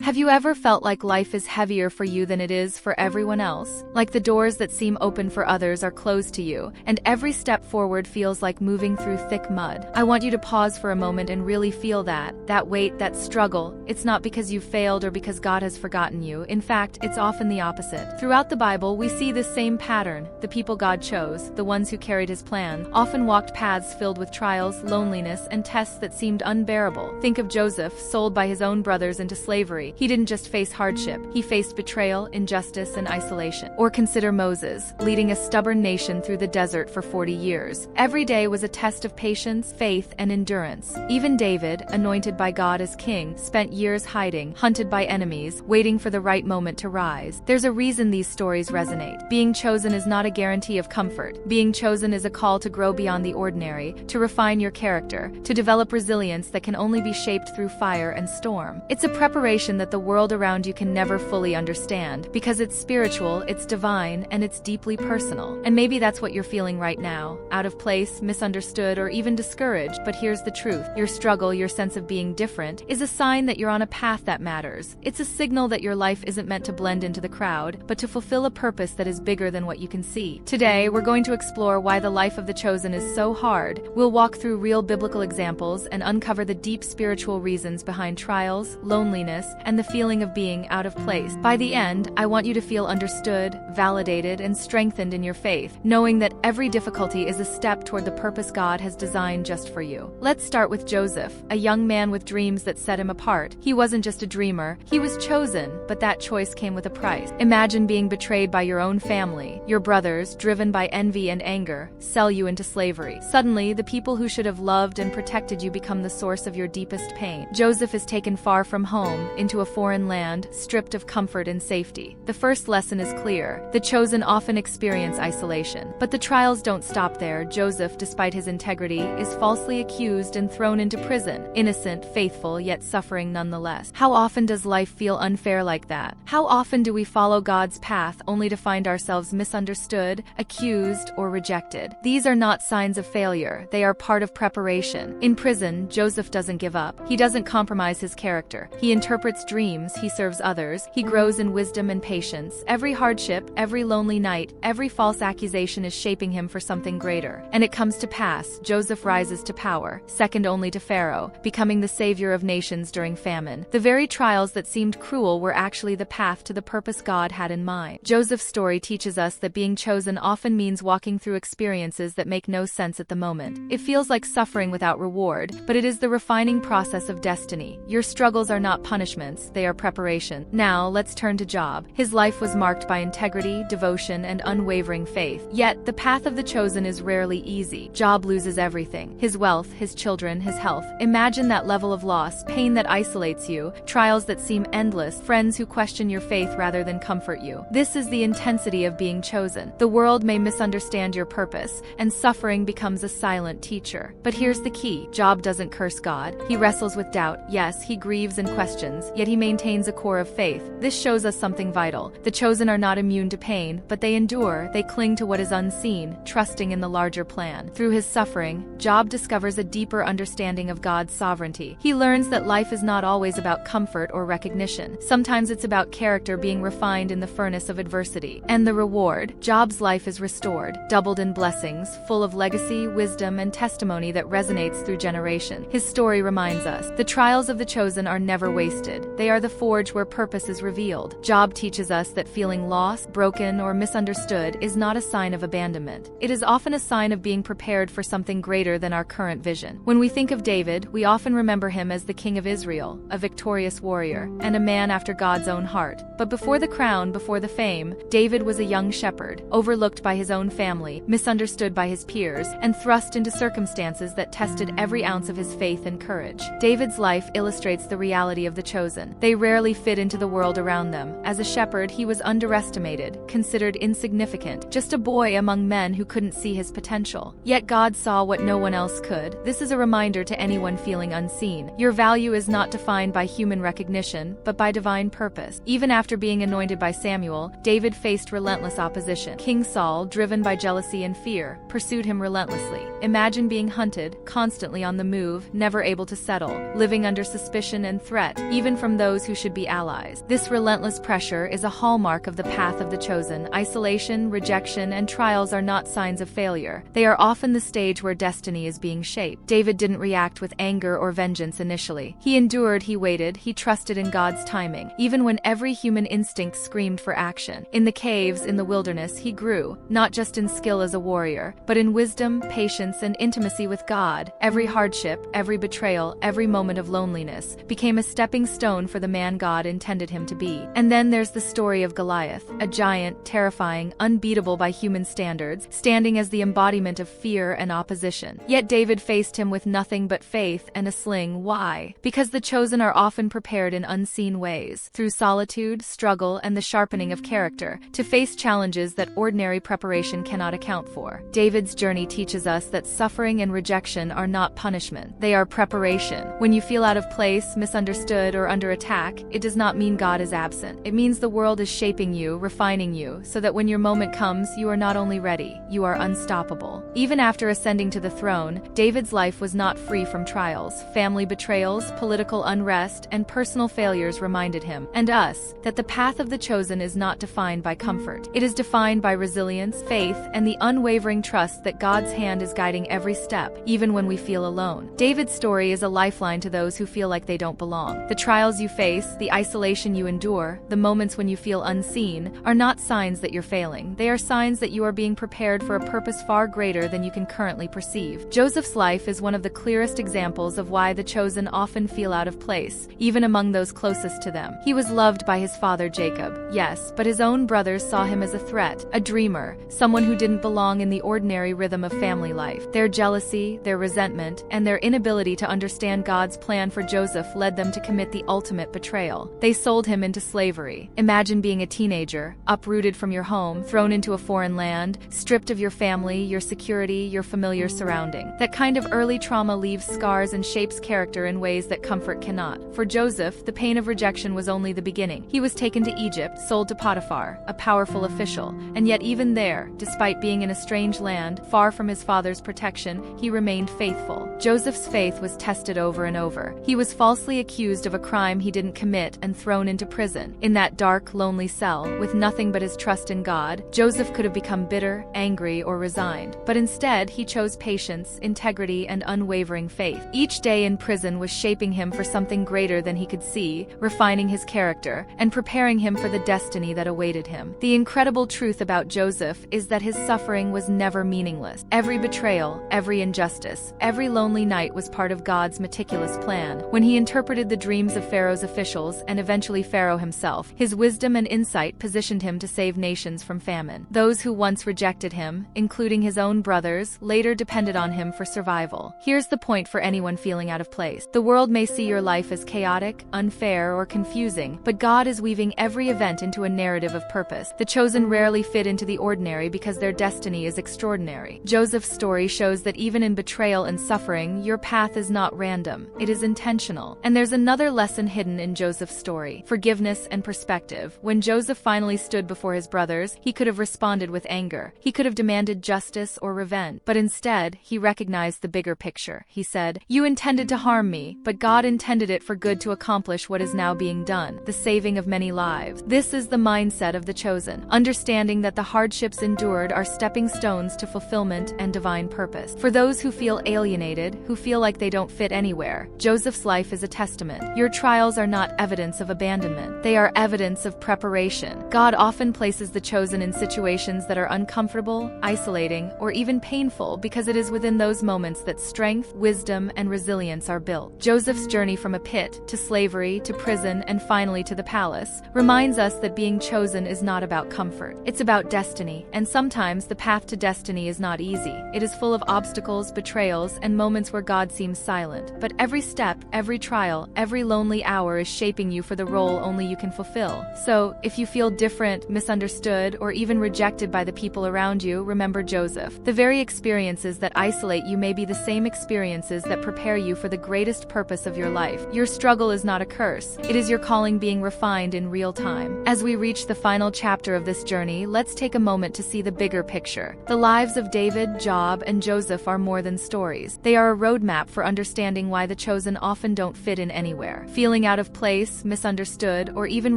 Have you ever felt like life is heavier for you than it is for everyone else? Like the doors that seem open for others are closed to you, and every step forward feels like moving through thick mud. I want you to pause for a moment and really feel that weight, that struggle. It's not because you failed or because God has forgotten you. In fact, it's often the opposite. Throughout the Bible, we see this same pattern. The people God chose, the ones who carried his plan, often walked paths filled with trials, loneliness, and tests that seemed unbearable. Think of Joseph, sold by his own brothers into slavery. He didn't just face hardship, he faced betrayal, injustice, and isolation. Or consider Moses, leading a stubborn nation through the desert for 40 years. Every day was a test of patience, faith, and endurance. Even David, anointed by God as king, spent years hiding, hunted by enemies, waiting for the right moment to rise. There's a reason these stories resonate. Being chosen is not a guarantee of comfort. Being chosen is a call to grow beyond the ordinary, to refine your character, to develop resilience that can only be shaped through fire and storm. It's a preparation that the world around you can never fully understand, because it's spiritual, it's divine, and it's deeply personal. And maybe that's what you're feeling right now, out of place, misunderstood, or even discouraged. But here's the truth. Your struggle, your sense of being different, is a sign that you're on a path that matters. It's a signal that your life isn't meant to blend into the crowd, but to fulfill a purpose that is bigger than what you can see. Today, we're going to explore why the life of the chosen is so hard. We'll walk through real biblical examples and uncover the deep spiritual reasons behind trials, loneliness, and the feeling of being out of place. By the end, I want you to feel understood, validated, and strengthened in your faith, knowing that every difficulty is a step toward the purpose God has designed just for you. Let's start with Joseph, a young man with dreams that set him apart. He wasn't just a dreamer, he was chosen, but that choice came with a price. Imagine being betrayed by your own family. Your brothers, driven by envy and anger, sell you into slavery. Suddenly, the people who should have loved and protected you become the source of your deepest pain. Joseph is taken far from home, into a foreign land, stripped of comfort and safety. The first lesson is clear. The chosen often experience isolation. But the trials don't stop there. Joseph, despite his integrity, is falsely accused and thrown into prison. Innocent, faithful, yet suffering nonetheless. How often does life feel unfair like that? How often do we follow God's path only to find ourselves misunderstood, accused, or rejected? These are not signs of failure. They are part of preparation. In prison, Joseph doesn't give up. He doesn't compromise his character. He interprets dreams, he serves others, he grows in wisdom and patience. Every hardship, every lonely night, every false accusation is shaping him for something greater. And it comes to pass, Joseph rises to power, second only to Pharaoh, becoming the savior of nations during famine. The very trials that seemed cruel were actually the path to the purpose God had in mind. Joseph's story teaches us that being chosen often means walking through experiences that make no sense at the moment. It feels like suffering without reward, but it is the refining process of destiny. Your struggles are not punishments, they are preparation. Now, let's turn to Job. His life was marked by integrity, devotion, and unwavering faith. Yet, the path of the chosen is rarely easy. Job loses everything. His wealth, his children, his health. Imagine that level of loss, pain that isolates you, trials that seem endless, friends who question your faith rather than comfort you. This is the intensity of being chosen. The world may misunderstand your purpose, and suffering becomes a silent teacher. But here's the key. Job doesn't curse God. He wrestles with doubt. Yes, he grieves and questions, yet he maintains a core of faith. This shows us something vital. The chosen are not immune to pain, but they endure, they cling to what is unseen, trusting in the larger plan. Through his suffering, Job discovers a deeper understanding of God's sovereignty. He learns that life is not always about comfort or recognition. Sometimes it's about character being refined in the furnace of adversity. And the reward, Job's life is restored, doubled in blessings, full of legacy, wisdom, and testimony that resonates through generation. His story reminds us, the trials of the chosen are never wasted. They are the forge where purpose is revealed. Job teaches us that feeling lost, broken, or misunderstood is not a sign of abandonment. It is often a sign of being prepared for something greater than our current vision. When we think of David, we often remember him as the king of Israel, a victorious warrior, and a man after God's own heart. But before the crown, before the fame, David was a young shepherd, overlooked by his own family, misunderstood by his peers, and thrust into circumstances that tested every ounce of his faith and courage. David's life illustrates the reality of the chosen. They rarely fit into the world around them. As a shepherd, he was underestimated, considered insignificant, just a boy among men who couldn't see his potential. Yet God saw what no one else could. This is a reminder to anyone feeling unseen. Your value is not defined by human recognition, but by divine purpose. Even after being anointed by Samuel, David faced relentless opposition. King Saul, driven by jealousy and fear, pursued him relentlessly. Imagine being hunted, constantly on the move, never able to settle, living under suspicion and threat, even from from those who should be allies. This relentless pressure is a hallmark of the path of the chosen. Isolation, rejection, and trials are not signs of failure. They are often the stage where destiny is being shaped. David didn't react with anger or vengeance initially. He endured, he waited, he trusted in God's timing, even when every human instinct screamed for action. In the caves, in the wilderness, he grew, not just in skill as a warrior, but in wisdom, patience, and intimacy with God. Every hardship, every betrayal, every moment of loneliness became a stepping stone for the man God intended him to be. And then there's the story of Goliath, a giant, terrifying, unbeatable by human standards, standing as the embodiment of fear and opposition. Yet David faced him with nothing but faith and a sling. Why? Because the chosen are often prepared in unseen ways, through solitude, struggle, and the sharpening of character, to face challenges that ordinary preparation cannot account for. David's journey teaches us that suffering and rejection are not punishment. They are preparation. When you feel out of place, misunderstood, or under attack, it does not mean God is absent. It means the world is shaping you, refining you, so that when your moment comes, you are not only ready, you are unstoppable. Even after ascending to the throne, David's life was not free from trials. Family betrayals, political unrest, and personal failures reminded him, and us, that the path of the chosen is not defined by comfort. It is defined by resilience, faith, and the unwavering trust that God's hand is guiding every step, even when we feel alone. David's story is a lifeline to those who feel like they don't belong. The trials you face, the isolation you endure, the moments when you feel unseen, are not signs that you're failing. They are signs that you are being prepared for a purpose far greater than you can currently perceive. Joseph's life is one of the clearest examples of why the chosen often feel out of place, even among those closest to them. He was loved by his father Jacob, yes, but his own brothers saw him as a threat, a dreamer, someone who didn't belong in the ordinary rhythm of family life. Their jealousy, their resentment, and their inability to understand God's plan for Joseph led them to commit the ultimate betrayal. They sold him into slavery. Imagine being a teenager, uprooted from your home, thrown into a foreign land, stripped of your family, your security, your familiar surrounding. That kind of early trauma leaves scars and shapes character in ways that comfort cannot. For Joseph, the pain of rejection was only the beginning. He was taken to Egypt, sold to Potiphar, a powerful official, and yet even there, despite being in a strange land, far from his father's protection, he remained faithful. Joseph's faith was tested over and over. He was falsely accused of a crime he didn't commit and thrown into prison. In that dark, lonely cell, with nothing but his trust in God, Joseph could have become bitter, angry, or resigned. But instead, he chose patience, integrity, and unwavering faith. Each day in prison was shaping him for something greater than he could see, refining his character, and preparing him for the destiny that awaited him. The incredible truth about Joseph is that his suffering was never meaningless. Every betrayal, every injustice, every lonely night was part of God's meticulous plan. When he interpreted the dreams of Pharaoh's officials and eventually Pharaoh himself, his wisdom and insight positioned him to save nations from famine. Those who once rejected him, including his own brothers, later depended on him for survival. Here's the point for anyone feeling out of place. The world may see your life as chaotic, unfair, or confusing, but God is weaving every event into a narrative of purpose. The chosen rarely fit into the ordinary because their destiny is extraordinary. Joseph's story shows that even in betrayal and suffering, your path is not random. It is intentional. And there's another lesson hidden in Joseph's story: forgiveness and perspective. When Joseph finally stood before his brothers, he could have responded with anger. He could have demanded justice or revenge. But instead, he recognized the bigger picture. He said, "You intended to harm me, but God intended it for good to accomplish what is now being done, the saving of many lives." This is the mindset of the chosen, understanding that the hardships endured are stepping stones to fulfillment and divine purpose. For those who feel alienated, who feel like they don't fit anywhere, Joseph's life is a testament. Your trials are not evidence of abandonment. They are evidence of preparation. God often places the chosen in situations that are uncomfortable, isolating, or even painful because it is within those moments that strength, wisdom, and resilience are built. Joseph's journey from a pit, to slavery, to prison, and finally to the palace, reminds us that being chosen is not about comfort. It's about destiny, and sometimes the path to destiny is not easy. It is full of obstacles, betrayals, and moments where God seems silent. But every step, every trial, every lonely hour is shaping you for the role only you can fulfill. So, if you feel different, misunderstood, or even rejected by the people around you, remember Joseph. The very experiences that isolate you may be the same experiences that prepare you for the greatest purpose of your life. Your struggle is not a curse. It is your calling being refined in real time. As we reach the final chapter of this journey, let's take a moment to see the bigger picture. The lives of David, Job, and Joseph are more than stories. They are a roadmap for understanding why the chosen often don't fit in anywhere. Feeling Feeling out of place, misunderstood, or even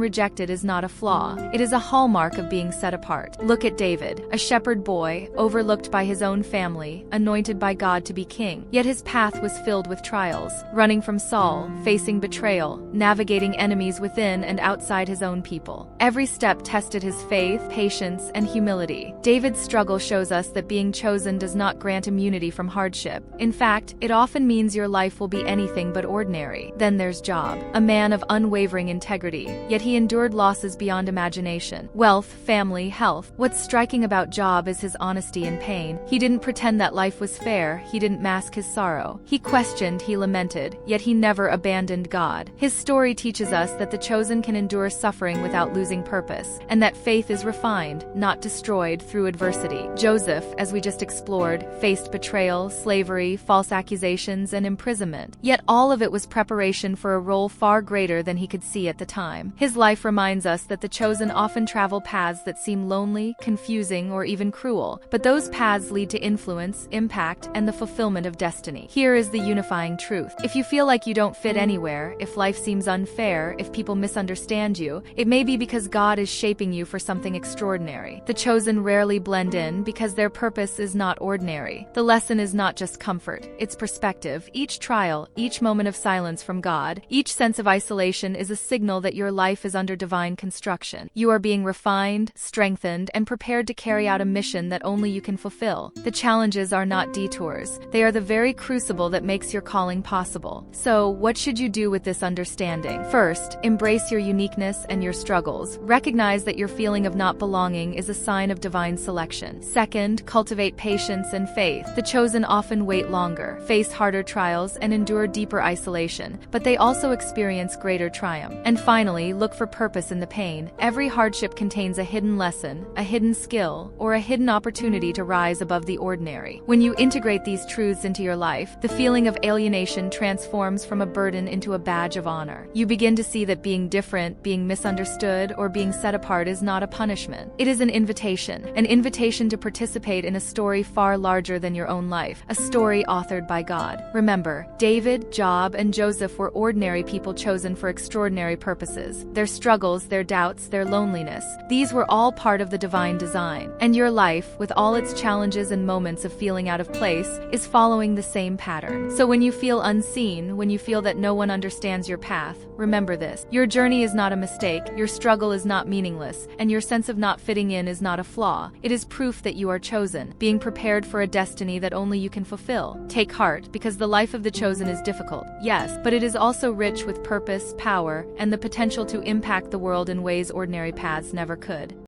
rejected is not a flaw. It is a hallmark of being set apart. Look at David, a shepherd boy, overlooked by his own family, anointed by God to be king. Yet his path was filled with trials, running from Saul, facing betrayal, navigating enemies within and outside his own people. Every step tested his faith, patience, and humility. David's struggle shows us that being chosen does not grant immunity from hardship. In fact, it often means your life will be anything but ordinary. Then there's Job, a man of unwavering integrity, yet he endured losses beyond imagination. Wealth, family, health. What's striking about Job is his honesty in pain. He didn't pretend that life was fair, he didn't mask his sorrow. He questioned, he lamented, yet he never abandoned God. His story teaches us that the chosen can endure suffering without losing purpose, and that faith is refined, not destroyed, through adversity. Joseph, as we just explored, faced betrayal, slavery, false accusations, and imprisonment. Yet all of it was preparation for a role far greater than he could see at the time. His life reminds us that the chosen often travel paths that seem lonely, confusing, or even cruel, but those paths lead to influence, impact, and the fulfillment of destiny. Here is the unifying truth. If you feel like you don't fit anywhere, if life seems unfair, if people misunderstand you, it may be because God is shaping you for something extraordinary. The chosen rarely blend in because their purpose is not ordinary. The lesson is not just comfort, it's perspective. Each trial, each moment of silence from God, each sense of isolation is a signal that your life is under divine construction. You are being refined, strengthened, and prepared to carry out a mission that only you can fulfill. The challenges are not detours. They are the very crucible that makes your calling possible. So, what should you do with this understanding? First, embrace your uniqueness and your struggles. Recognize that your feeling of not belonging is a sign of divine selection. Second, cultivate patience and faith. The chosen often wait longer, face harder trials, and endure deeper isolation, but they also experience greater triumph. And finally, look for purpose in the pain. Every hardship contains a hidden lesson, a hidden skill, or a hidden opportunity to rise above the ordinary. When you integrate these truths into your life, the feeling of alienation transforms from a burden into a badge of honor. You begin to see that being different, being misunderstood, or being set apart is not a punishment. It is an invitation to participate in a story far larger than your own life, a story authored by God. Remember, David, Job, and Joseph were ordinary people chosen for extraordinary purposes. Their struggles, their doubts, their loneliness, these were all part of the divine design. And your life, with all its challenges and moments of feeling out of place, is following the same pattern. So when you feel unseen, when you feel that no one understands your path, remember this. Your journey is not a mistake, your struggle is not meaningless, and your sense of not fitting in is not a flaw. It is proof that you are chosen, being prepared for a destiny that only you can fulfill. Take heart, because the life of the chosen is difficult, yes, but it is also rich with purpose, power, and the potential to impact the world in ways ordinary paths never could.